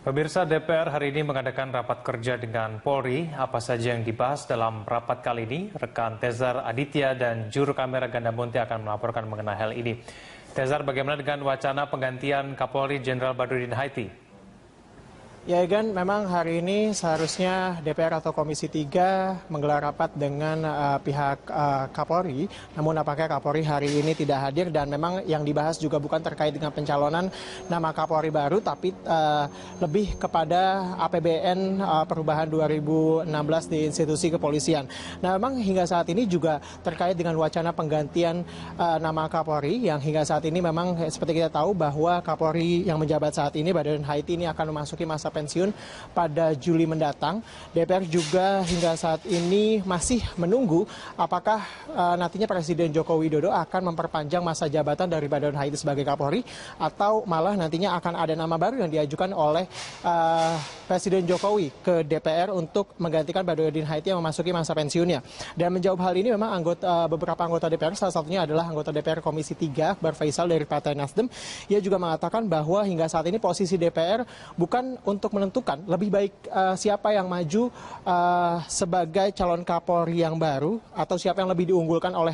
Pemirsa, DPR hari ini mengadakan rapat kerja dengan Polri. Apa saja yang dibahas dalam rapat kali ini? Rekan Tezar Aditya dan juru kamera Ganda Munti akan melaporkan mengenai hal ini. Tezar, bagaimana dengan wacana penggantian Kapolri Jenderal Badrodin Haiti? Ya Egan, memang hari ini seharusnya DPR atau Komisi 3 menggelar rapat dengan pihak Kapolri. Namun apakah Kapolri hari ini tidak hadir dan memang yang dibahas juga bukan terkait dengan pencalonan nama Kapolri baru, tapi lebih kepada APBN perubahan 2016 di institusi kepolisian. Nah memang hingga saat ini juga terkait dengan wacana penggantian nama Kapolri yang hingga saat ini memang seperti kita tahu bahwa Kapolri yang menjabat saat ini, Badrodin Haiti, ini akan memasuki masa pensiun pada Juli mendatang. DPR juga hingga saat ini masih menunggu apakah nantinya Presiden Joko Widodo akan memperpanjang masa jabatan dari Badrodin Haiti sebagai Kapolri atau malah nantinya akan ada nama baru yang diajukan oleh Presiden Jokowi ke DPR untuk menggantikan Badrodin Haiti yang memasuki masa pensiunnya. Dan menjawab hal ini memang beberapa anggota DPR, salah satunya adalah anggota DPR Komisi 3 Akbar Faisal dari Partai Nasdem. Ia juga mengatakan bahwa hingga saat ini posisi DPR bukan untuk menentukan lebih baik siapa yang maju sebagai calon Kapolri yang baru atau siapa yang lebih diunggulkan oleh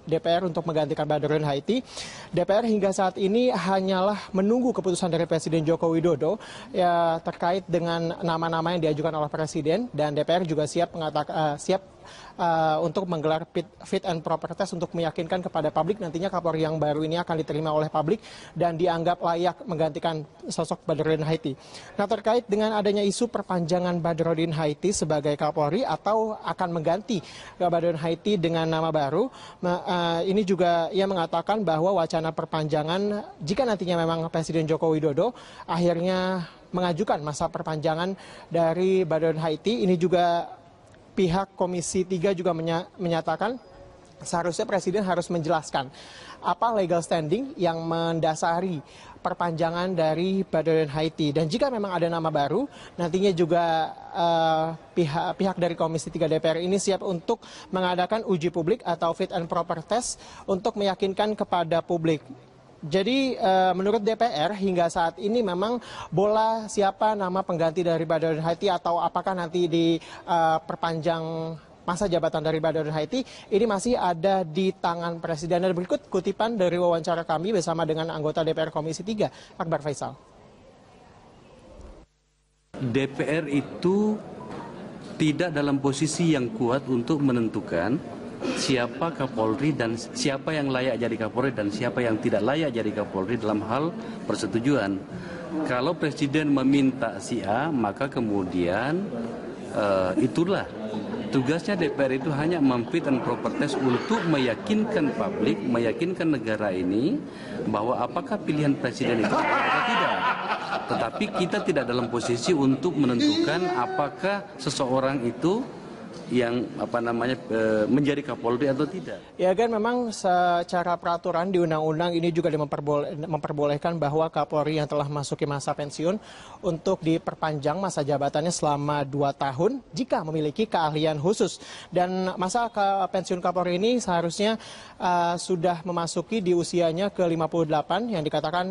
DPR untuk menggantikan Badrodin Haiti. DPR hingga saat ini hanyalah menunggu keputusan dari Presiden Joko Widodo ya, terkait dengan nama-nama yang diajukan oleh Presiden, dan DPR juga siap untuk menggelar fit and proper test untuk meyakinkan kepada publik nantinya Kapolri yang baru ini akan diterima oleh publik dan dianggap layak menggantikan sosok Badrodin Haiti. Nah, terkait dengan adanya isu perpanjangan Badrodin Haiti sebagai Kapolri atau akan mengganti Badrodin Haiti dengan nama baru, ini juga ia mengatakan bahwa wacana perpanjangan jika nantinya memang Presiden Joko Widodo akhirnya mengajukan masa perpanjangan dari Badrodin Haiti, ini juga pihak Komisi 3 juga menyatakan seharusnya Presiden harus menjelaskan apa legal standing yang mendasari perpanjangan dari Badrodin Haiti. Dan jika memang ada nama baru, nantinya juga pihak dari Komisi 3 DPR ini siap untuk mengadakan uji publik atau fit and proper test untuk meyakinkan kepada publik. Jadi menurut DPR hingga saat ini memang bola siapa nama pengganti dari Badrodin Haiti atau apakah nanti diperpanjang masa jabatan dari Badrodin Haiti ini masih ada di tangan Presiden. Dan berikut kutipan dari wawancara kami bersama dengan anggota DPR Komisi 3 Akbar Faisal. DPR itu tidak dalam posisi yang kuat untuk menentukan siapa Kapolri dan siapa yang layak jadi Kapolri dan siapa yang tidak layak jadi Kapolri dalam hal persetujuan. Kalau Presiden meminta si A, maka kemudian itulah tugasnya DPR itu hanya memfit and proper test untuk meyakinkan publik, meyakinkan negara ini bahwa apakah pilihan Presiden itu atau tidak. Tetapi kita tidak dalam posisi untuk menentukan apakah seseorang itu yang menjadi Kapolri atau tidak. Ya kan, memang secara peraturan di undang-undang ini juga memperbolehkan bahwa Kapolri yang telah memasuki masa pensiun untuk diperpanjang masa jabatannya selama 2 tahun jika memiliki keahlian khusus. Dan masa pensiun Kapolri ini seharusnya sudah memasuki di usianya ke-58 yang dikatakan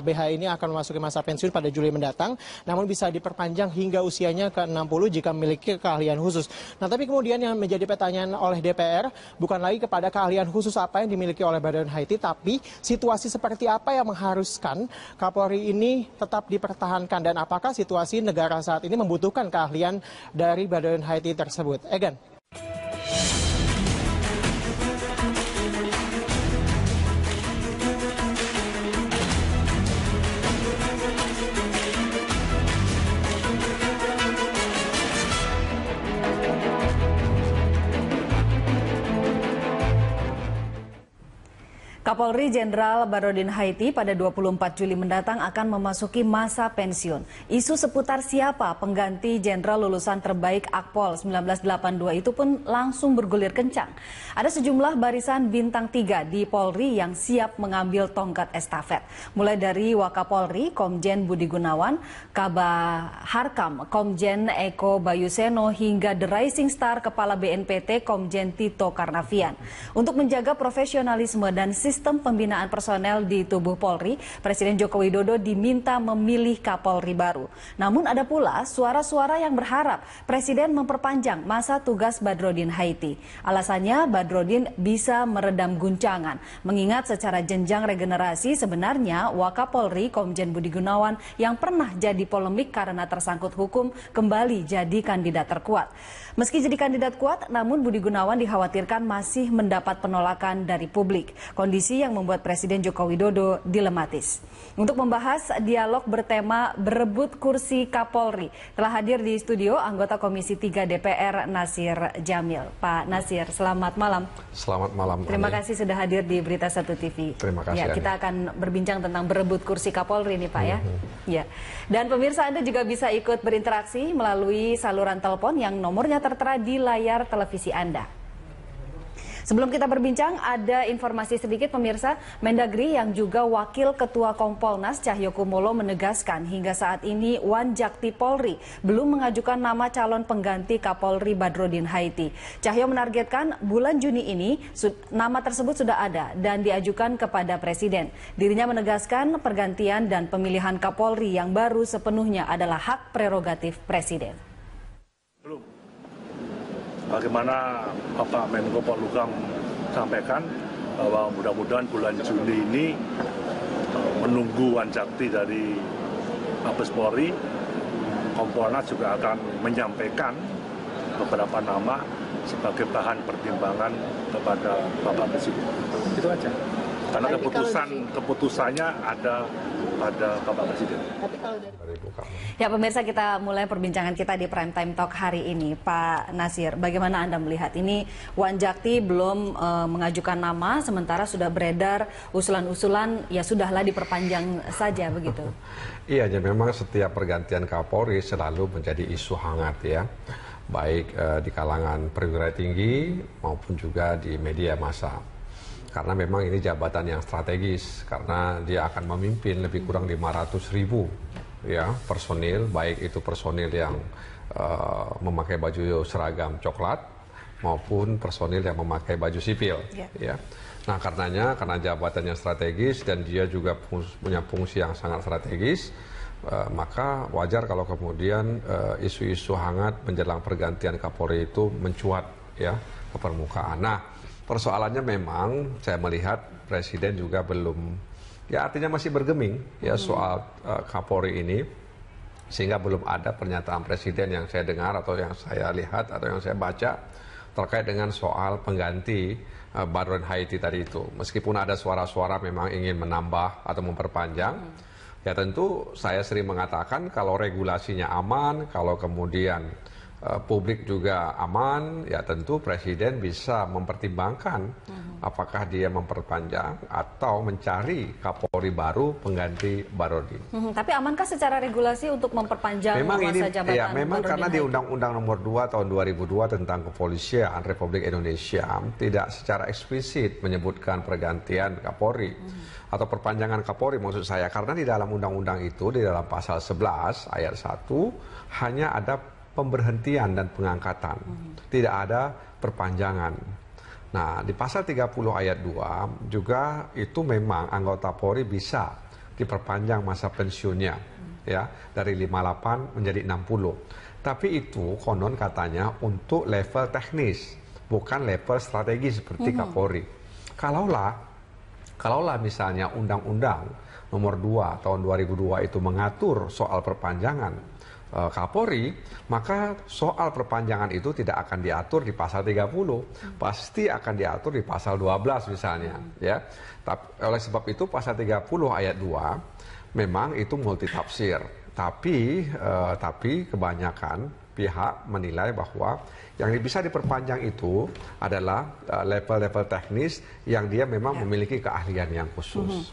BH ini akan memasuki masa pensiun pada Juli mendatang, namun bisa diperpanjang hingga usianya ke-60 jika memiliki keahlian khusus. Nah, tapi kemudian yang menjadi pertanyaan oleh DPR bukan lagi kepada keahlian khusus apa yang dimiliki oleh Badrodin Haiti, tapi situasi seperti apa yang mengharuskan Kapolri ini tetap dipertahankan dan apakah situasi negara saat ini membutuhkan keahlian dari Badrodin Haiti tersebut. Egan. Kapolri Jenderal Badrodin Haiti pada 24 Juli mendatang akan memasuki masa pensiun. Isu seputar siapa pengganti jenderal lulusan terbaik Akpol 1982 itu pun langsung bergulir kencang. Ada sejumlah barisan bintang 3 di Polri yang siap mengambil tongkat estafet. Mulai dari Wakapolri, Komjen Budi Gunawan, Kabaharkam, Komjen Eko Bayuseno, hingga The Rising Star Kepala BNPT, Komjen Tito Karnavian. Untuk menjaga profesionalisme dan sistem sistem pembinaan personel di tubuh Polri, Presiden Joko Widodo diminta memilih Kapolri baru. Namun ada pula suara-suara yang berharap Presiden memperpanjang masa tugas Badrodin Haiti. Alasannya Badrodin bisa meredam guncangan, mengingat secara jenjang regenerasi sebenarnya Wakapolri Komjen Budi Gunawan yang pernah jadi polemik karena tersangkut hukum kembali jadi kandidat terkuat. Meski jadi kandidat kuat, namun Budi Gunawan dikhawatirkan masih mendapat penolakan dari publik. Kondisi yang membuat Presiden Joko Widodo dilematis. Untuk membahas dialog bertema berebut kursi Kapolri, telah hadir di studio anggota Komisi 3 DPR Nasir Jamil. Pak Nasir, selamat malam. Selamat malam. Terima kasih sudah hadir di Berita 1 TV. Terima kasih. Ya, kita akan berbincang tentang berebut kursi Kapolri nih Pak ya. Ya. Dan pemirsa, Anda juga bisa ikut berinteraksi melalui saluran telepon yang nomornya tertera di layar televisi Anda. Sebelum kita berbincang, ada informasi sedikit pemirsa. Mendagri yang juga Wakil Ketua Kompolnas Cahyokumolo menegaskan hingga saat ini Wanjakti Polri belum mengajukan nama calon pengganti Kapolri Badrodin Haiti. Cahyo menargetkan bulan Juni ini nama tersebut sudah ada dan diajukan kepada Presiden. Dirinya menegaskan pergantian dan pemilihan Kapolri yang baru sepenuhnya adalah hak prerogatif Presiden. Bagaimana Bapak Menko Polhukam sampaikan bahwa mudah-mudahan bulan Juni ini menunggu Wanjakti dari Mabes Polri, Kompolnas juga akan menyampaikan beberapa nama sebagai bahan pertimbangan kepada Bapak Presiden. Itu aja. Karena keputusannya ada pada Bapak Presiden. Ya pemirsa, kita mulai perbincangan kita di Prime Time Talk hari ini. Pak Nasir, bagaimana Anda melihat ini? Wanjakti belum mengajukan nama, sementara sudah beredar usulan-usulan, ya sudahlah diperpanjang saja begitu. Iya, jadi memang setiap pergantian Kapolri selalu menjadi isu hangat ya. Baik di kalangan perwira tinggi maupun juga di media massa. Karena memang ini jabatan yang strategis, karena dia akan memimpin lebih kurang 500.000 ya personil, baik itu personil yang memakai baju seragam coklat maupun personil yang memakai baju sipil. Ya. Nah karena jabatan yang strategis dan dia juga punya fungsi yang sangat strategis, maka wajar kalau kemudian isu-isu hangat menjelang pergantian Kapolri itu mencuat ya ke permukaan. Nah, persoalannya memang saya melihat Presiden juga belum, ya artinya masih bergeming ya soal Kapolri ini, sehingga belum ada pernyataan Presiden yang saya dengar atau yang saya lihat atau yang saya baca terkait dengan soal pengganti Badrodin Haiti tadi itu. Meskipun ada suara-suara memang ingin menambah atau memperpanjang, ya tentu saya sering mengatakan kalau regulasinya aman, kalau kemudian publik juga aman, ya tentu Presiden bisa mempertimbangkan apakah dia memperpanjang atau mencari Kapolri baru pengganti Badrodin. Tapi amankah secara regulasi untuk memperpanjang masa jabatan? Ya, memang karena di Undang-Undang Nomor 2 Tahun 2002 tentang Kepolisian Republik Indonesia tidak secara eksplisit menyebutkan pergantian Kapolri atau perpanjangan Kapolri maksud saya, karena di dalam undang-undang itu di dalam pasal 11 ayat 1 hanya ada pemberhentian dan pengangkatan, tidak ada perpanjangan. Nah, di pasal 30 ayat 2 juga itu memang anggota Polri bisa diperpanjang masa pensiunnya ya dari 58 menjadi 60. Tapi itu konon katanya untuk level teknis, bukan level strategi seperti Kapolri. Kalaulah misalnya Undang-Undang Nomor 2 Tahun 2002 itu mengatur soal perpanjangan Kapolri, maka soal perpanjangan itu tidak akan diatur di pasal 30, pasti akan diatur di pasal 12 misalnya, ya. Oleh sebab itu pasal 30 ayat 2 memang itu multitafsir, tapi kebanyakan pihak menilai bahwa yang bisa diperpanjang itu adalah level-level teknis yang dia memang memiliki keahlian yang khusus.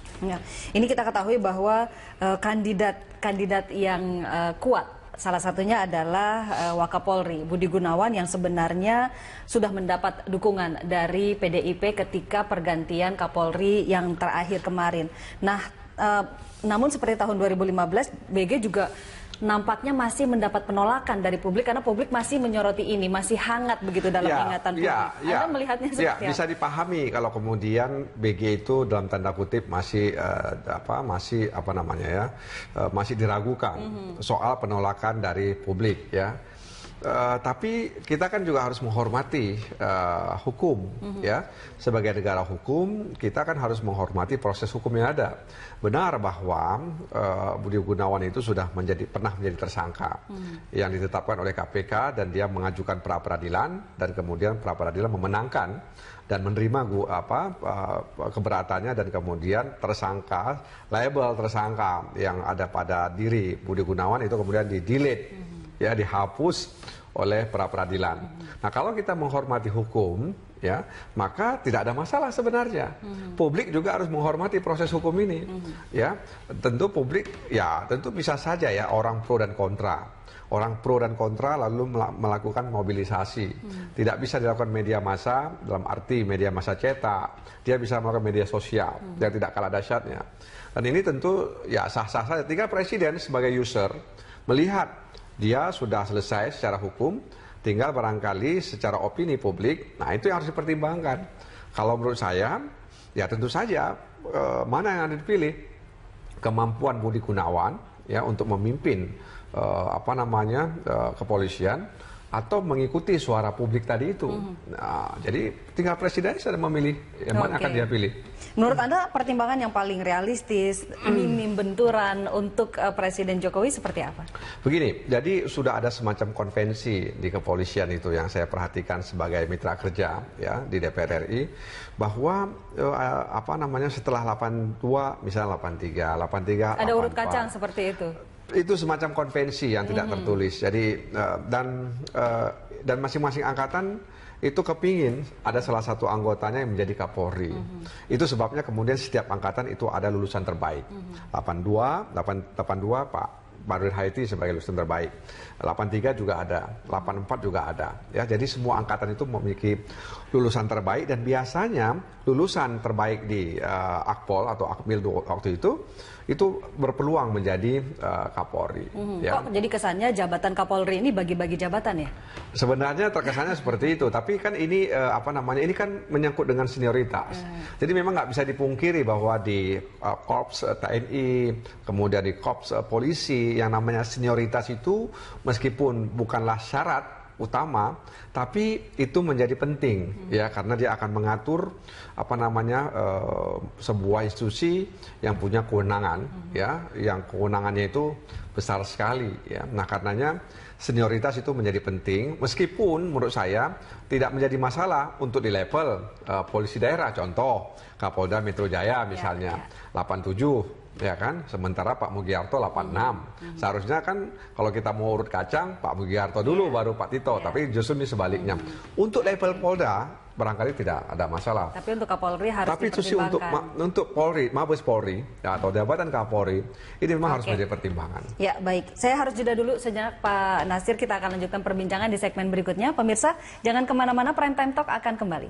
Ini kita ketahui bahwa kandidat yang kuat, salah satunya adalah Wakapolri Budi Gunawan yang sebenarnya sudah mendapat dukungan dari PDIP ketika pergantian Kapolri yang terakhir kemarin. Nah, namun seperti tahun 2015, BG juga nampaknya masih mendapat penolakan dari publik karena publik masih menyoroti ini, masih hangat begitu dalam ingatan publik. Anda melihatnya seperti apa? Bisa dipahami kalau kemudian BG itu dalam tanda kutip masih masih diragukan soal penolakan dari publik ya. Tapi kita kan juga harus menghormati hukum ya. Sebagai negara hukum kita kan harus menghormati proses hukum yang ada. Benar bahwa Budi Gunawan itu sudah pernah menjadi tersangka yang ditetapkan oleh KPK dan dia mengajukan pra peradilan dan kemudian pra peradilan memenangkan dan menerima keberatannya dan kemudian label tersangka yang ada pada diri Budi Gunawan itu kemudian di-delete ya, dihapus oleh pra peradilan. Nah, kalau kita menghormati hukum ya, maka tidak ada masalah sebenarnya. Publik juga harus menghormati proses hukum ini. Ya, tentu publik tentu bisa saja ya orang pro dan kontra. Orang pro dan kontra lalu melakukan mobilisasi. Tidak bisa dilakukan media massa dalam arti media massa cetak. Dia bisa melakukan media sosial yang tidak kalah dahsyatnya. Dan ini tentu ya sah-sah saja. Tinggal presiden sebagai user melihat dia sudah selesai secara hukum, tinggal barangkali secara opini publik, nah itu yang harus dipertimbangkan. Kalau menurut saya, ya tentu saja mana yang harus dipilih, kemampuan Budi Gunawan ya untuk memimpin kepolisian atau mengikuti suara publik tadi itu. Nah, jadi tinggal presiden sedang memilih yang mana akan dia pilih. Menurut Anda pertimbangan yang paling realistis, minim benturan untuk Presiden Jokowi seperti apa? Begini, jadi sudah ada semacam konvensi di kepolisian itu yang saya perhatikan sebagai mitra kerja ya di DPR RI bahwa setelah 82 misalnya 83 ada urut kacang seperti itu. Itu semacam konvensi yang tidak tertulis. Jadi dan masing-masing angkatan itu kepingin ada salah satu anggotanya yang menjadi Kapolri. Itu sebabnya kemudian setiap angkatan itu ada lulusan terbaik. 82 Pak Badrul Haiti sebagai lulusan terbaik. 83 juga ada, 84 juga ada. Ya, jadi semua angkatan itu memiliki lulusan terbaik dan biasanya lulusan terbaik di Akpol atau Akmil waktu itu berpeluang menjadi Kapolri. Ya. Kok jadi kesannya jabatan Kapolri ini bagi-bagi jabatan ya? Sebenarnya terkesannya seperti itu, tapi kan ini ini kan menyangkut dengan senioritas. Jadi memang nggak bisa dipungkiri bahwa di Korps TNI, kemudian di Korps Polisi yang namanya senioritas itu meskipun bukanlah syarat utama, tapi itu menjadi penting ya karena dia akan mengatur sebuah institusi yang punya kewenangan ya, yang kewenangannya itu besar sekali ya. Nah, karenanya senioritas itu menjadi penting meskipun menurut saya tidak menjadi masalah untuk di level polisi daerah, contoh Kapolda Metro Jaya misalnya 87 ya kan, sementara Pak Mugiarto 86. Seharusnya kan kalau kita mau urut kacang, Pak Mugiarto dulu baru Pak Tito, tapi justru ini sebaliknya. Untuk level Polda barangkali tidak ada masalah. Tapi untuk Kapolri harus dipertimbangkan. Tapi untuk Polri, Mabes Polri ya, atau jabatan Kapolri ini memang harus menjadi pertimbangan. Ya, baik. Saya harus jeda dulu sejenak Pak Nasir, kita akan lanjutkan perbincangan di segmen berikutnya. Pemirsa, jangan kemana-mana, Prime Time Talk akan kembali.